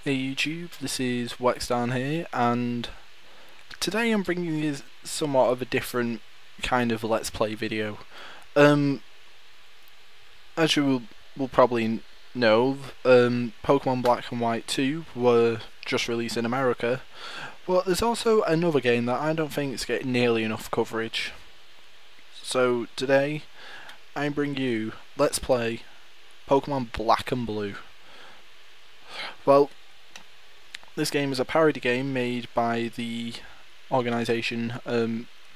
Hey YouTube, this is Wexdarn here, and today I'm bringing you somewhat of a different kind of Let's Play video. As you will probably know, Pokemon Black and White 2 were just released in America, but there's also another game that I don't think is getting nearly enough coverage. So today, I bring you Let's Play Pokemon Black and Blue. Well, this game is a parody game made by the organisation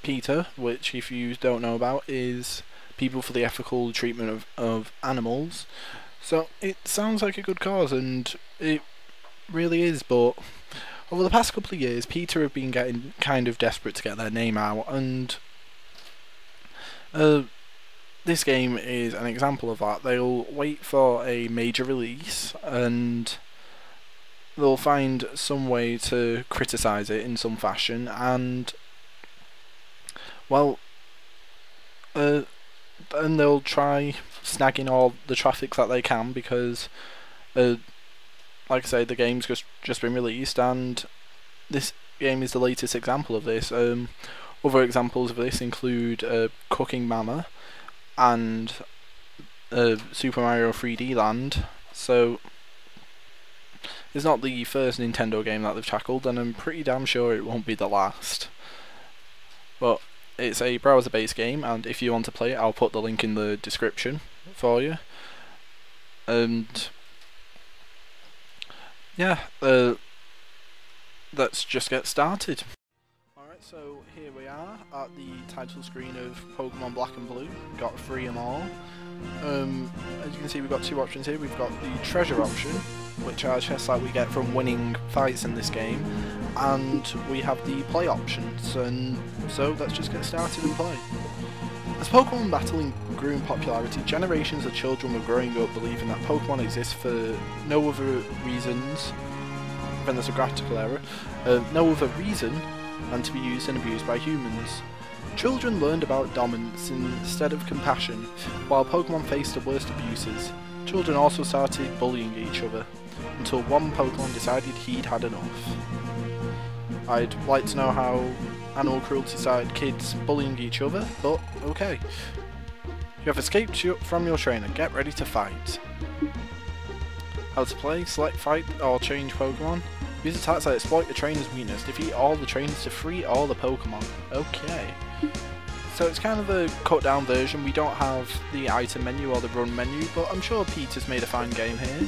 PETA, which, if you don't know about, is People for the Ethical Treatment of Animals. So it sounds like a good cause, and it really is, but over the past couple of years PETA have been getting kind of desperate to get their name out, and this game is an example of that. They'll wait for a major release and they'll find some way to criticise it in some fashion, and well, and they'll try snagging all the traffic that they can, because like I say, the game's just been released, and this game is the latest example of this. Other examples of this include Cooking Mama and Super Mario 3D Land. So it's not the first Nintendo game that they've tackled, and I'm pretty damn sure it won't be the last. But it's a browser-based game, and if you want to play it, I'll put the link in the description for you. And yeah, let's just get started. Alright, so here we are at the title screen of Pokemon Black and Blue. Got to free them all. As you can see, we've got two options here. We've got the treasure option, which are chests that we get from winning fights in this game, and we have the play options, and so let's just get started and play. As Pokemon battling grew in popularity, generations of children were growing up believing that Pokemon exist for no other reasons, then there's a grammatical error, no other reason than to be used and abused by humans. Children learned about dominance instead of compassion, while Pokemon faced the worst abuses. Children also started bullying each other, until one Pokemon decided he'd had enough. I'd like to know how animal cruelty started kids bullying each other, but okay. You have escaped from your trainer, get ready to fight. How to play, select fight or change Pokemon. Use attacks that exploit the trainer's weakness, defeat all the trainers to free all the Pokemon. Okay. So it's kind of a cut down version. We don't have the item menu or the run menu, but I'm sure PETA's made a fine game here.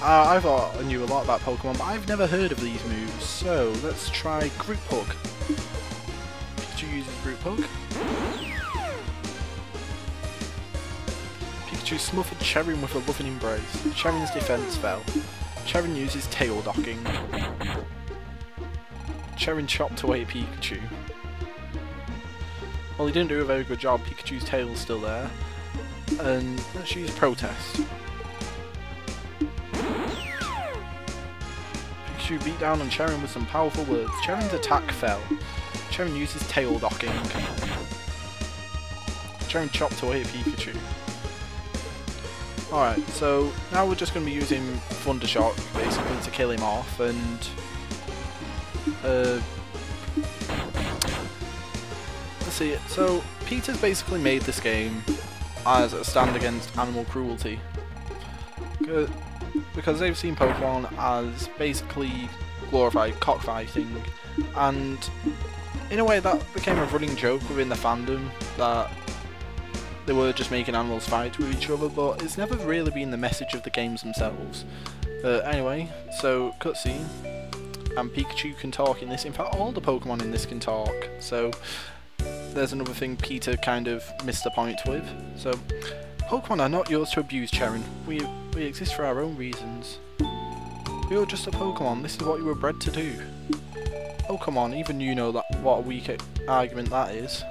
I thought I knew a lot about Pokemon, but I've never heard of these moves, so let's try Group Hug. Pikachu uses Group Hug. Pikachu smothered Cherin with a loving embrace. Cherin's defense fell. Cherin uses Tail Docking. Cherin chopped away Pikachu. Well, he didn't do a very good job. Pikachu's tail's still there. And let's use Protest. Pikachu beat down on Cherin with some powerful words. Cherin's attack fell. Cherin uses Tail Docking. Cherin chopped away Pikachu. Alright, so now we're just going to be using Thundershock basically to kill him off, and let's see. So PETA's basically made this game as a stand against animal cruelty, because they've seen Pokemon as basically glorified cockfighting, and in a way that became a running joke within the fandom that they were just making animals fight with each other, but it's never really been the message of the games themselves. Anyway, so cutscene, and Pikachu can talk in this. In fact, all the Pokemon in this can talk, so there's another thing PETA kind of missed the point with. So, Pokemon are not yours to abuse, Cherin. We exist for our own reasons. You're just a Pokemon, this is what you were bred to do. Oh come on, even you know that what a weak argument that is.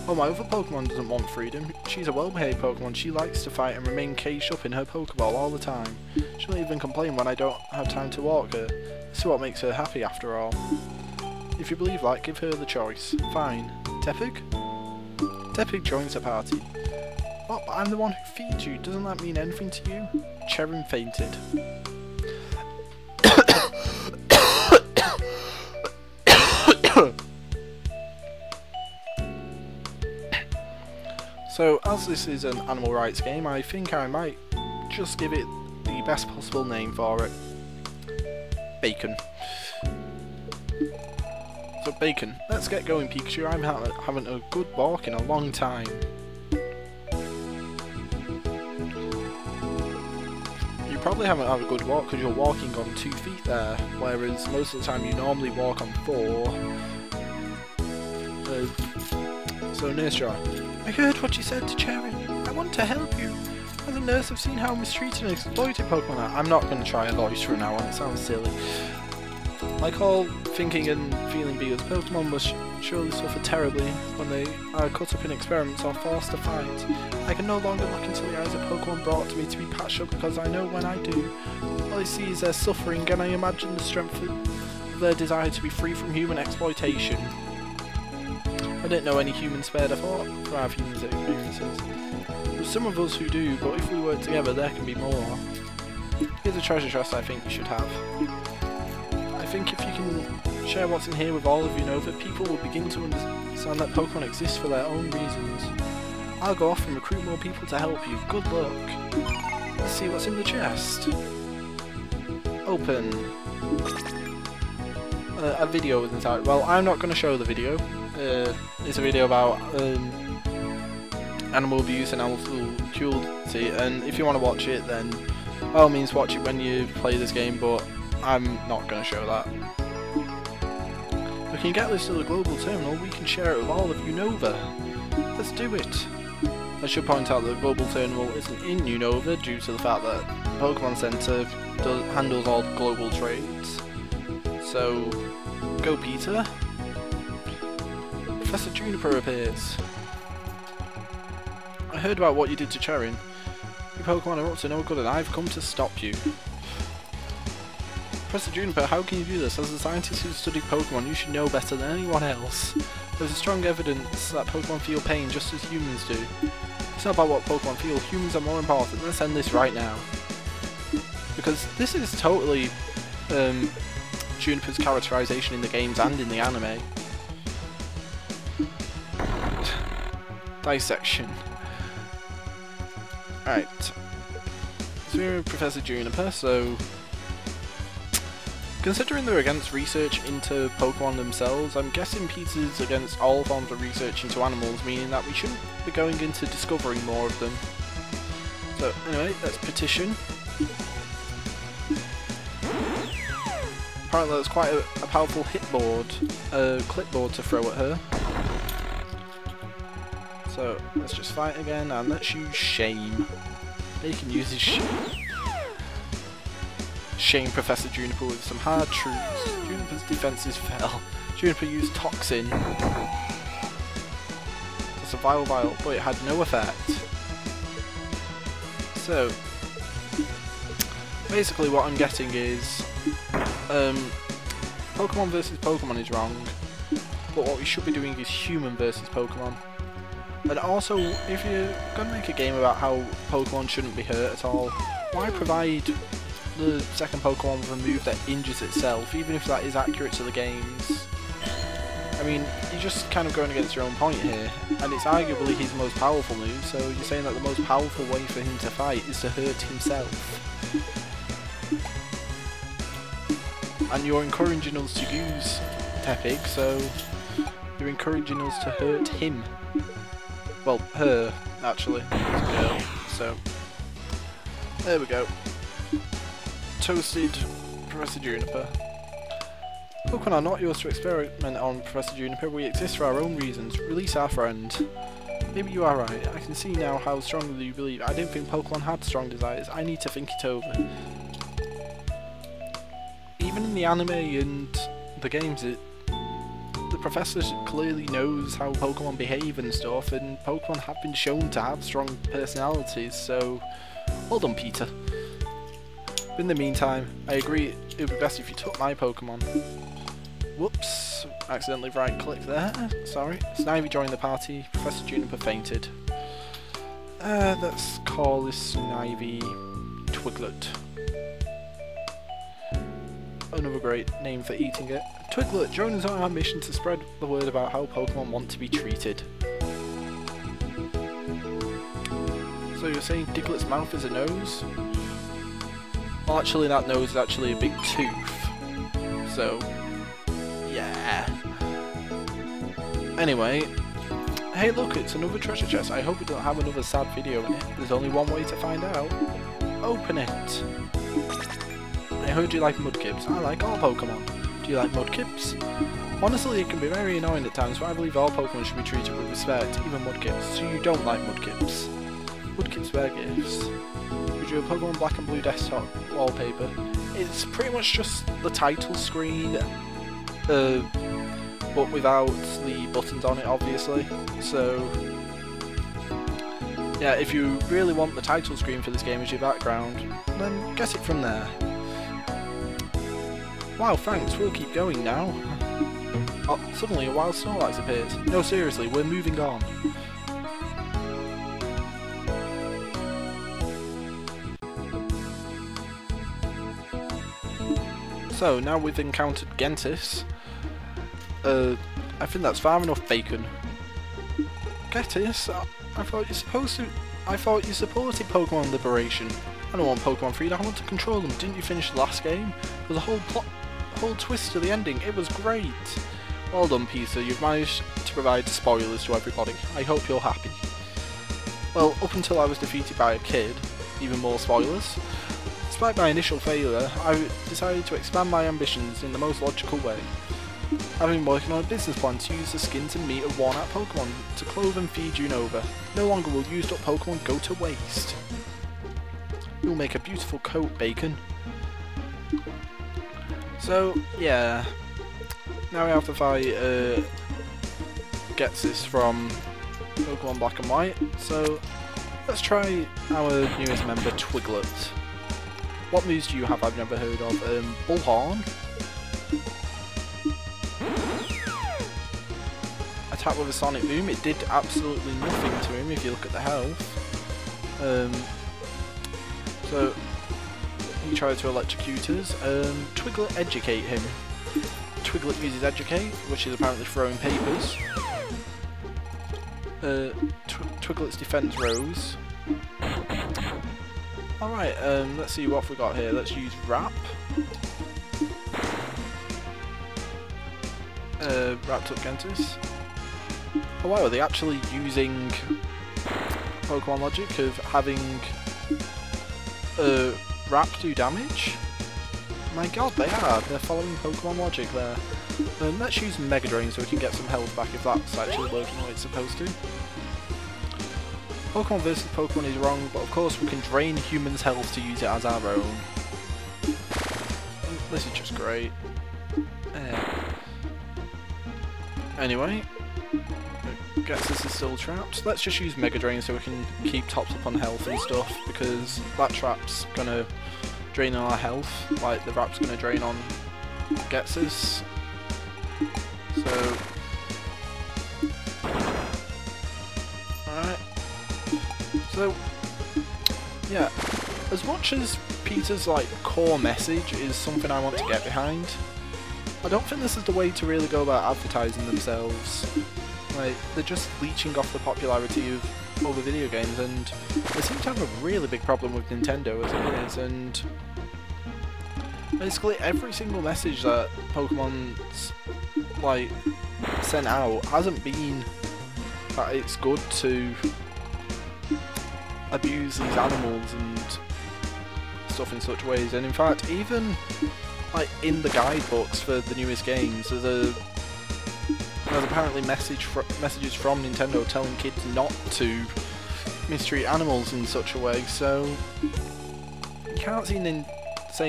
Oh, my other Pokemon doesn't want freedom. She's a well-behaved Pokemon. She likes to fight and remain caged up in her Pokeball all the time. She'll even complain when I don't have time to walk her. This is what makes her happy after all. If you believe that, give her the choice. Fine. Tepig? Tepig joins the party. What? But I'm the one who feeds you. Doesn't that mean anything to you? Cherin fainted. So, as this is an animal rights game, I think I might just give it the best possible name for it. Bacon. So, Bacon, let's get going, Pikachu. I'm having a good walk in a long time. You probably haven't had a good walk because you're walking on 2 feet there, whereas most of the time you normally walk on 4. So, Nurse Joy, I heard what you said to Cherry. I want to help you. As a nurse, I've seen how mistreated and exploited Pokemon are. I'm not going to try a voice from now on, it sounds silly. Like all thinking and feeling beings, Pokemon must surely suffer terribly when they are cut up in experiments or forced to fight. I can no longer look into the eyes of Pokemon brought to me to be patched up because I know when I do, all I see is their suffering and I imagine the strength of their desire to be free from human exploitation. I didn't know any humans spared a thought for our humans' experiences. There's some of us who do, but if we work together there can be more. Here's a treasure chest I think you should have. I think if you can share what's in here with all of Unova, people will begin to understand that Pokemon exist for their own reasons. I'll go off and recruit more people to help you. Good luck. Let's see what's in the chest. Open. A video was inside. Well, I'm not going to show the video. It's a video about animal abuse and animal cruelty, and if you want to watch it, then by all means watch it when you play this game, but I'm not going to show that. We can get this to the global terminal, we can share it with all of Unova. Let's do it! I should point out that the global terminal isn't in Unova due to the fact that Pokemon Center handles all global trades. So, go Peter. Professor Juniper appears. I heard about what you did to Cherin. You Pokemon are up to no good and I've come to stop you. Professor Juniper, how can you do this? As a scientist who studied Pokemon, you should know better than anyone else. There's strong evidence that Pokemon feel pain just as humans do. It's not about what Pokemon feel, humans are more important. Let's end this right now. Because this is totally Juniper's characterization in the games and in the anime. Dissection. Right. So we're Professor Juniper, so considering they're against research into Pokemon themselves, I'm guessing Peter's against all forms of research into animals, meaning that we shouldn't be going into discovering more of them. So anyway, let's petition. Apparently that's quite a powerful clipboard to throw at her. So let's just fight again and let's use Shame. They can use his Shame Professor Juniper with some hard truths. Juniper's defenses fell. Juniper used Toxin. That's a vile, but it had no effect. So basically what I'm getting is Pokemon versus Pokemon is wrong, but what we should be doing is human versus Pokemon. And also, if you're going to make a game about how Pokemon shouldn't be hurt at all, why provide the second Pokemon with a move that injures itself, even if that is accurate to the games? I mean, you're just kind of going against your own point here, and it's arguably his most powerful move, so you're saying that the most powerful way for him to fight is to hurt himself. And you're encouraging us to use Tepig, so you're encouraging us to hurt him. Well, her, actually. It's a girl, so there we go. Toasted Professor Juniper. Pokemon are not yours to experiment on, Professor Juniper. We exist for our own reasons. Release our friend. Maybe you are right. I can see now how strongly you believe. I didn't think Pokemon had strong desires. I need to think it over. Even in the anime and the games, the professor clearly knows how Pokemon behave and stuff, and Pokemon have been shown to have strong personalities, so well done, Peter. But in the meantime, I agree it would be best if you took my Pokemon. Whoops, accidentally right click there, sorry. Snivy joined the party, Professor Juniper fainted. Let's call this Snivy Twiglet. another great name for eating it. Twiglet, join us on our mission to spread the word about how Pokemon want to be treated. So you're saying Diglett's mouth is a nose? Well, actually that nose is actually a big tooth. So, yeah. Anyway, hey look, it's another treasure chest. I hope it don't have another sad video in it. There's only one way to find out. Open it. I heard you like Mudkips. I like all Pokemon. Do you like Mudkips? Honestly, it can be very annoying at times, but I believe all Pokemon should be treated with respect, even Mudkips. So you don't like Mudkips? Mudkips wear gifts. Would you a Pokemon Black and Blue desktop wallpaper? It's pretty much just the title screen, but without the buttons on it, obviously. So, yeah, if you really want the title screen for this game as your background, then get it from there. Wow, thanks, we'll keep going now. Oh, suddenly a wild Snorlax appears. No, seriously, we're moving on. So, now we've encountered Gentis. I think that's far enough bacon. Gentis? I thought you supported Pokemon Liberation. I don't want Pokemon freedom, I want to control them. Didn't you finish the last game? There was a whole twist to the ending. It was great. Well done, Peter. You've managed to provide spoilers to everybody. I hope you're happy. Well, up until I was defeated by a kid, even more spoilers. Despite my initial failure, I decided to expand my ambitions in the most logical way. I've been working on a business plan to use the skins and meat of worn-out Pokemon to clothe and feed Unova. No longer will used-up Pokemon go to waste. You'll make a beautiful coat, Bacon. So, yeah. Now we have to fight Getsis from Pokemon Black and White. So, let's try our newest member, Twiglet. What moves do you have I've never heard of? Bullhorn. Attack with a Sonic Boom. It did absolutely nothing to him if you look at the health. So he tried to electrocute us. Twiglet educate him. Twiglet uses educate, which is apparently throwing papers. Twiglet's defense rose. Alright, let's see what we got here. Let's use Wrap. Wrapped up Gentis. Oh wow, are they actually using Pokemon logic of having Wrap do damage? My god, they are. They're following Pokemon logic there. Let's use Mega Drain so we can get some health back if that's actually working the way it's supposed to. Pokemon versus Pokemon is wrong, but of course we can drain humans' health to use it as our own. This is just great. Anyway, Getsis is still trapped. Let's just use Mega Drain so we can keep topped up on health and stuff, because that trap's gonna drain on our health, like the Wrap's gonna drain on Getsis. So, alright. So, yeah, as much as Peter's like core message is something I want to get behind, I don't think this is the way to really go about advertising themselves. Like, they're just leeching off the popularity of other video games, and they seem to have a really big problem with Nintendo as it is, and basically every single message that Pokemon's like sent out hasn't been that it's good to abuse these animals and stuff in such ways. And in fact, even like in the guidebooks for the newest games, there's apparently messages from Nintendo telling kids not to mistreat animals in such a way. So you can't say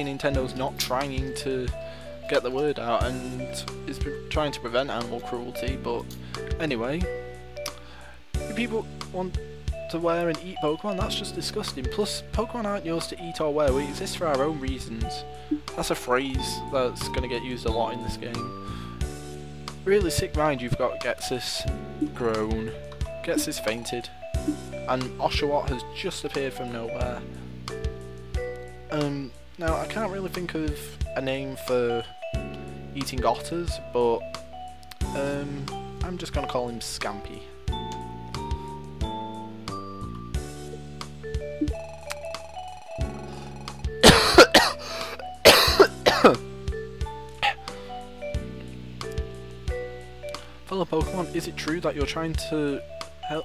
Nintendo's not trying to get the word out and is trying to prevent animal cruelty. But anyway, if people want to wear and eat Pokemon, that's just disgusting. Plus, Pokemon aren't yours to eat or wear, we exist for our own reasons. That's a phrase that's going to get used a lot in this game. Really sick mind you've got Getsis grown, Getsis fainted, and Oshawott has just appeared from nowhere. Now, I can't really think of a name for eating otters, but I'm just gonna call him Scampy. Fellow Pokemon, is it true that you're trying to help?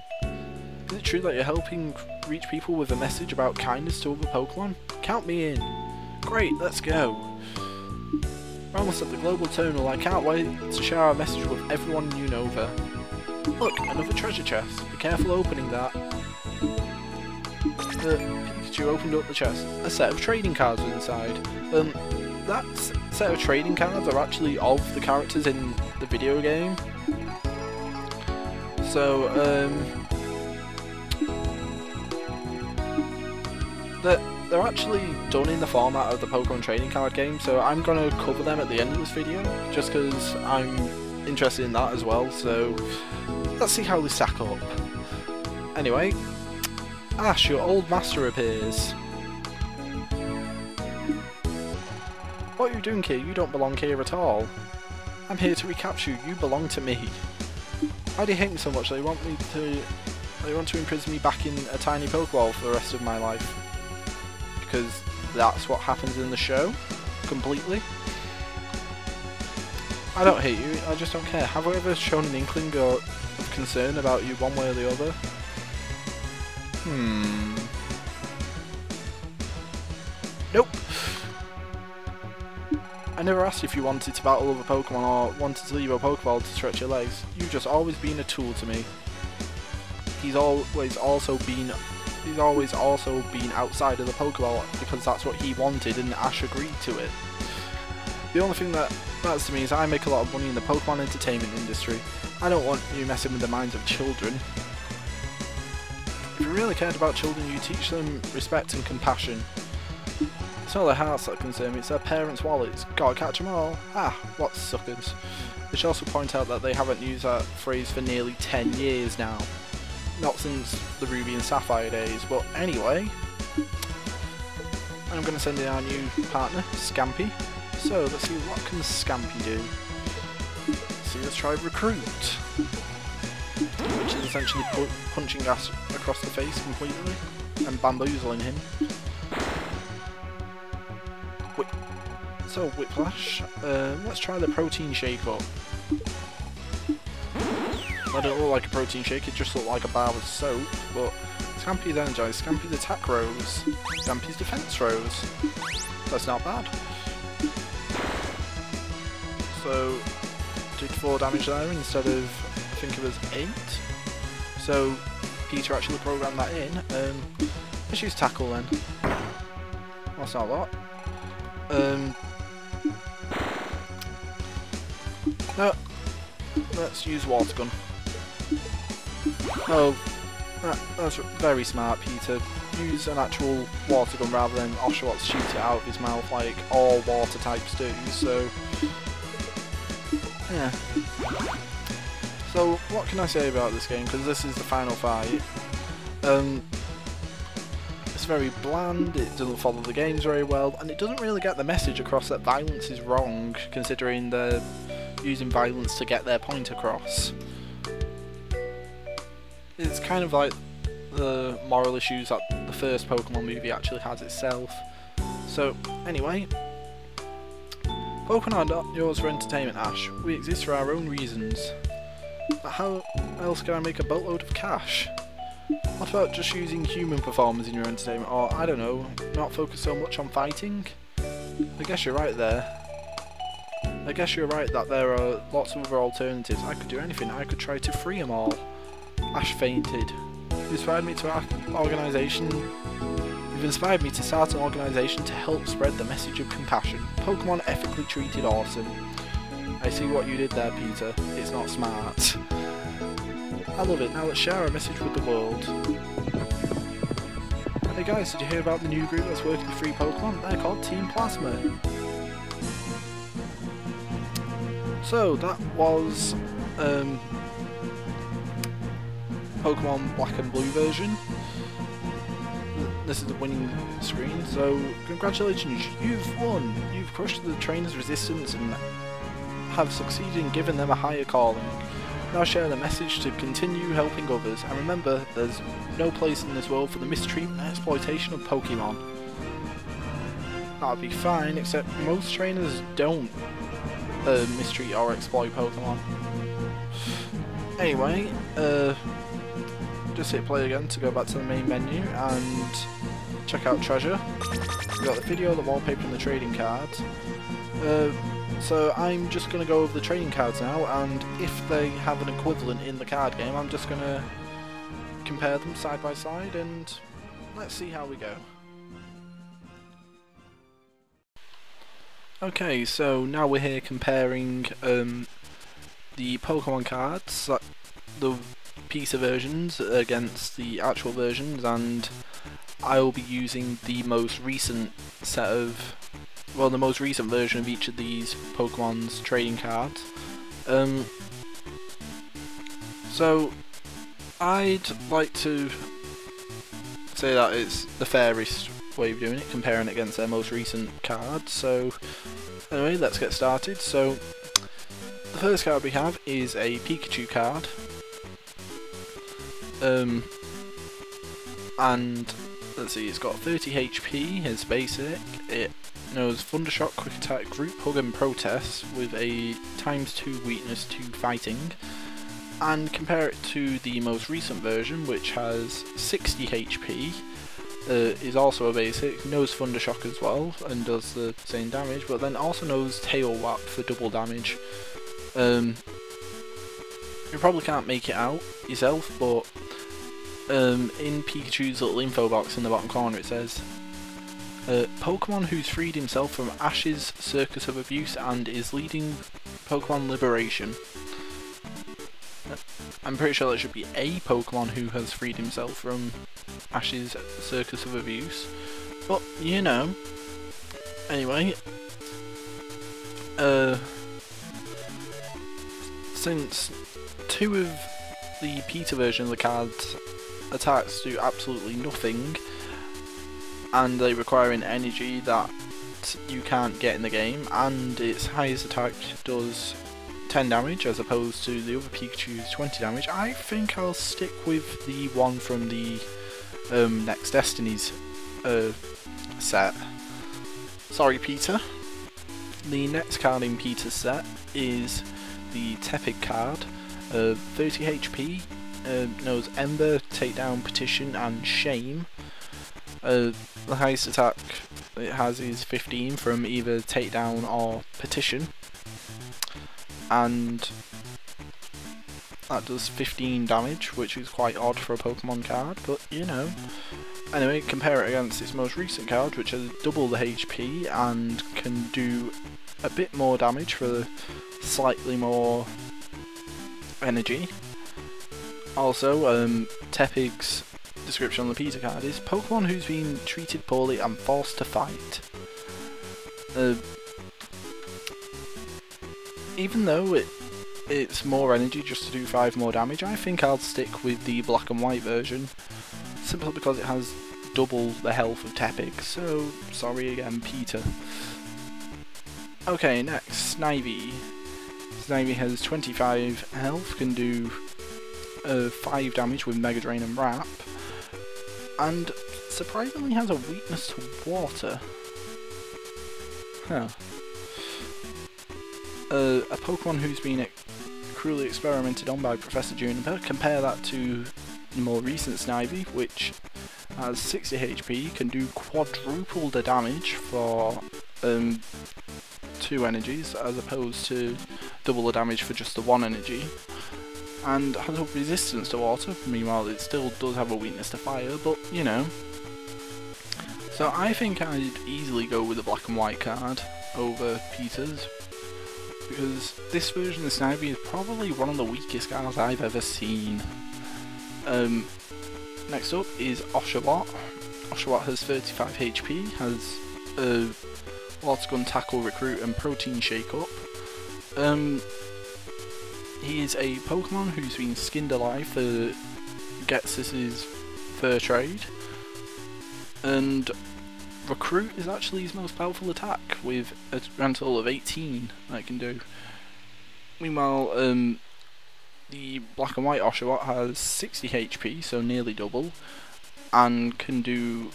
Is it true that you're helping reach people with a message about kindness to other Pokemon? Count me in. Great, let's go. We're almost at the global terminal. I can't wait to share our message with everyone in Unova. Look, another treasure chest. Be careful opening that. Pikachu opened up the chest. A set of trading cards were inside. That set of trading cards are actually of the characters in the video game. So, they're actually done in the format of the Pokemon trading card game, so I'm going to cover them at the end of this video, just because I'm interested in that as well, so let's see how they stack up. Anyway, Ash, your old master appears. What are you doing here? You don't belong here at all. I'm here to recapture you. You belong to me. Why do you hate me so much? They want to imprison me back in a tiny Pokeball for the rest of my life. Because that's what happens in the show, completely. I don't hate you, I just don't care. Have I ever shown an inkling of concern about you one way or the other? Nope. I never asked if you wanted to battle other Pokemon or wanted to leave a Pokeball to stretch your legs. You've just always been a tool to me. He's always also been outside of the Pokeball because that's what he wanted and Ash agreed to it. The only thing that matters to me is I make a lot of money in the Pokemon entertainment industry. I don't want you messing with the minds of children. If you really cared about children, you teach them respect and compassion. It's not their hearts that concern me, it's their parents' wallets. Gotta catch them all. Ah, what suckers. I should also point out that they haven't used that phrase for nearly 10 years now. Not since the Ruby and Sapphire days, but anyway. I'm going to send in our new partner, Scampy. So, let's see, what can Scampy do? Let's try Recruit. Which is essentially punching Ash across the face completely and bamboozling him. So, Whiplash. Let's try the Protein Shake up. That don't look like a protein shake, it just looked like a bar of soap, but Scampy's energized, Scampy's attack rose, Scampy's defense rose. That's not bad. So, did 4 damage there instead of, I think it was 8. So, Peter actually programmed that in. Let's use Tackle then. That's not a lot. No, let's use Water Gun. Oh, that's very smart, Peter. Use an actual water gun rather than Oshawott shoot it out of his mouth like all water types do, so yeah. So, what can I say about this game, because this is the final fight. It's very bland, it doesn't follow the games very well, and it doesn't really get the message across that violence is wrong, considering they're using violence to get their point across. It's kind of like the moral issues that the first Pokemon movie actually has itself. So, anyway, Pokemon are not yours for entertainment, Ash. We exist for our own reasons. But how else can I make a boatload of cash? What about just using human performers in your entertainment, or, I don't know, not focus so much on fighting? I guess you're right there. I guess you're right that there are lots of other alternatives. I could do anything. I could try to free them all. Ash fainted. You've inspired me to start an organisation to help spread the message of compassion. Pokemon ethically treated awesome. I see what you did there, Peter. It's not smart. I love it. Now let's share our message with the world. Hey guys, did you hear about the new group that's working with free Pokemon? They're called Team Plasma. So that was Pokemon Black and Blue version. this is the winning screen, so congratulations, you've won! You've crushed the trainer's resistance and have succeeded in giving them a higher calling. Now share the message to continue helping others, and remember, there's no place in this world for the mistreatment and exploitation of Pokemon. That'll be fine, except most trainers don't mistreat or exploit Pokemon. Anyway, just hit play again to go back to the main menu and check out treasure. We've got the video, the wallpaper and the trading cards. So I'm just going to go over the trading cards now, and if they have an equivalent in the card game, I'm just going to compare them side by side and let's see how we go. Okay, so now we're here comparing the Pokemon cards, the Pizza versions against the actual versions, and I will be using the most recent set of, well, the most recent version of each of these Pokemon's trading cards. So I'd like to say that it's the fairest way of doing it, comparing it against their most recent cards. So anyway, let's get started. So the first card we have is a Pikachu card, and let's see, it's got 30 HP, it's basic, it knows Thundershock, Quick Attack, Group Hug and Protest with a ×2 weakness to fighting, and compare it to the most recent version which has 60 HP, is also a basic, knows Thundershock as well and does the same damage, but then also knows Tail Whap for double damage. You probably can't make it out yourself, but in Pikachu's little info box in the bottom corner it says Pokemon who's freed himself from Ash's circus of abuse and is leading Pokmon Liberation. I'm pretty sure that should be a Pokemon who has freed himself from Ash's circus of abuse, but you know. Anyway, since two of the Peter version of the cards attacks do absolutely nothing, and they require an energy that you can't get in the game, and its highest attack does 10 damage as opposed to the other Pikachu's 20 damage, I think I'll stick with the one from the Next Destinies set. Sorry, Peter. The next card in Peter's set is the Tepig card, 30 HP, knows Ember, Takedown, Petition and Shame. The highest attack it has is 15 from either Takedown or Petition, and that does 15 damage, which is quite odd for a Pokemon card, but you know. Anyway, compare it against its most recent card, which has double the HP and can do a bit more damage for slightly more energy. Also, Tepig's description on the Peter card is Pokemon who's been treated poorly and forced to fight. Even though it's more energy just to do 5 more damage, I think I'll stick with the black and white version, simply because it has double the health of Tepig, so sorry again, Peter. Okay, next, Snivy. Snivy has 25 health, can do 5 damage with Mega Drain and Wrap, and surprisingly has a weakness to water. Huh. A Pokemon who's been cruelly experimented on by Professor Juniper. Compare that to the more recent Snivy, which has 60 HP, can do quadruple the damage for 2 energies as opposed to double the damage for just the 1 energy, and has a resistance to water. Meanwhile, it still does have a weakness to fire, but you know. So I think I'd easily go with the black and white card over Peter's, because this version of Snivy is probably one of the weakest cards I've ever seen. Next up is Oshawott. Oshawott has 35 HP, has Water Gun, Tackle, Recruit and Protein Shake Up. He is a Pokemon who's been skinned alive for Ghetsis' fur trade. And Recruit is actually his most powerful attack, with a grand total of 18 that it can do. Meanwhile, the black and white Oshawott has 60 HP, so nearly double, and can do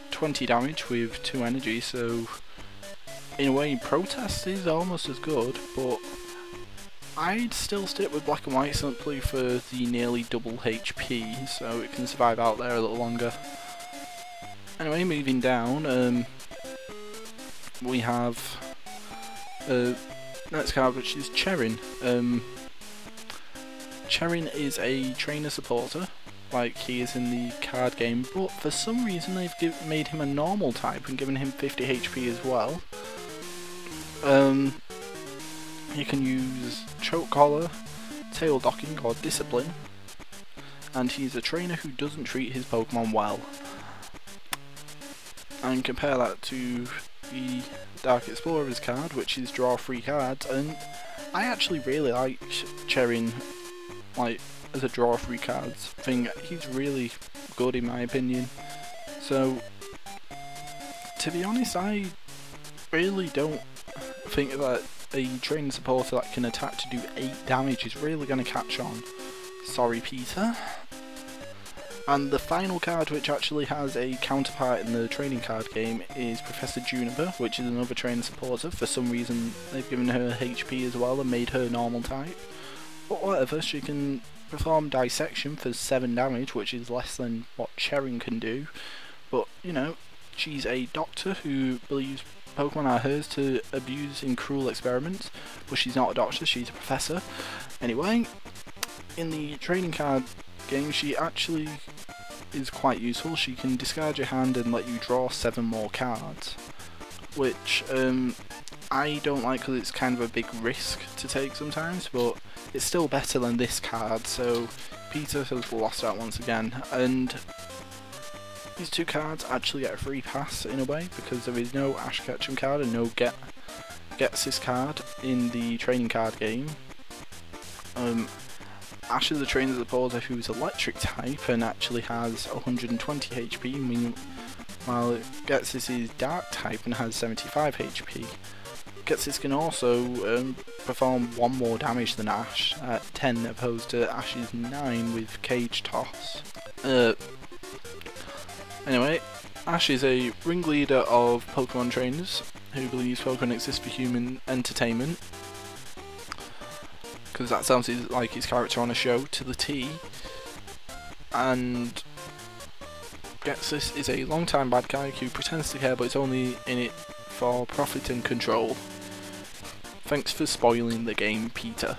20 damage with 2 energy, so in a way Protest is almost as good, but I'd still stick with black and white simply for the nearly double HP, so it can survive out there a little longer. Anyway, moving down, we have next card, which is Cherin. Cherin is a trainer supporter, like he is in the card game, but for some reason they've made him a normal type and given him 50 HP as well. You can use Choke Collar, Tail Docking or Discipline, and he's a trainer who doesn't treat his Pokemon well. And compare that to the Dark Explorer's card, which is draw 3 cards, and I actually really like Cherin, like, as a draw 3 cards thing. He's really good in my opinion. So, to be honest, I really don't think that a trainer supporter that can attack to do 8 damage is really going to catch on. Sorry, Peter. And the final card, which actually has a counterpart in the training card game, is Professor Juniper, which is another trainer supporter. For some reason they've given her HP as well and made her normal type. But whatever, she can perform Dissection for 7 damage, which is less than what Cherin can do. But, you know, she's a doctor who believes Pokemon are hers to abuse in cruel experiments, but she's not a doctor, she's a professor. Anyway, in the training card game, she actually is quite useful. She can discard your hand and let you draw 7 more cards, which I don't like because it's kind of a big risk to take sometimes, but it's still better than this card, so Peter has lost out once again. And these 2 cards actually get a free pass in a way, because there is no Ash Ketchum card and no Gets this card in the training card game. Ash is a trainer supporter who's electric type and actually has 120 HP, meanwhile Getsis is dark type and has 75 HP. Getsis can also perform 1 more damage than Ash at 10 opposed to Ash's 9 with Cage Toss. Anyway, Ash is a ringleader of Pokemon trainers who believes Pokemon exist for human entertainment, because that sounds like his character on a show to the T. And Getsis is a long-time bad guy who pretends to care but is only in it for profit and control. Thanks for spoiling the game, Peter.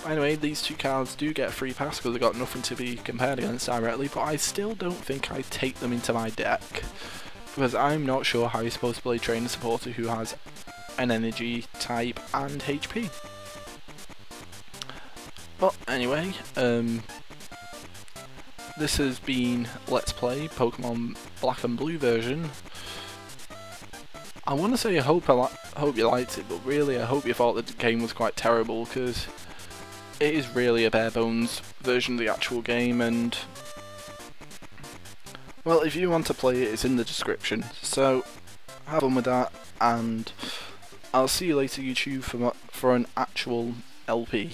Anyway, these 2 cards do get a free pass because they've got nothing to be compared against directly, but I still don't think I'd take them into my deck, because I'm not sure how you're supposed to play trainer supporter who has an energy type and HP. But anyway, this has been Let's Play Pokemon Black and Blue version. I want to say I hope you liked it, but really I hope you thought the game was quite terrible, because it is really a bare bones version of the actual game, and well, if you want to play it, it's in the description, so have fun with that, and I'll see you later YouTube for an actual LP.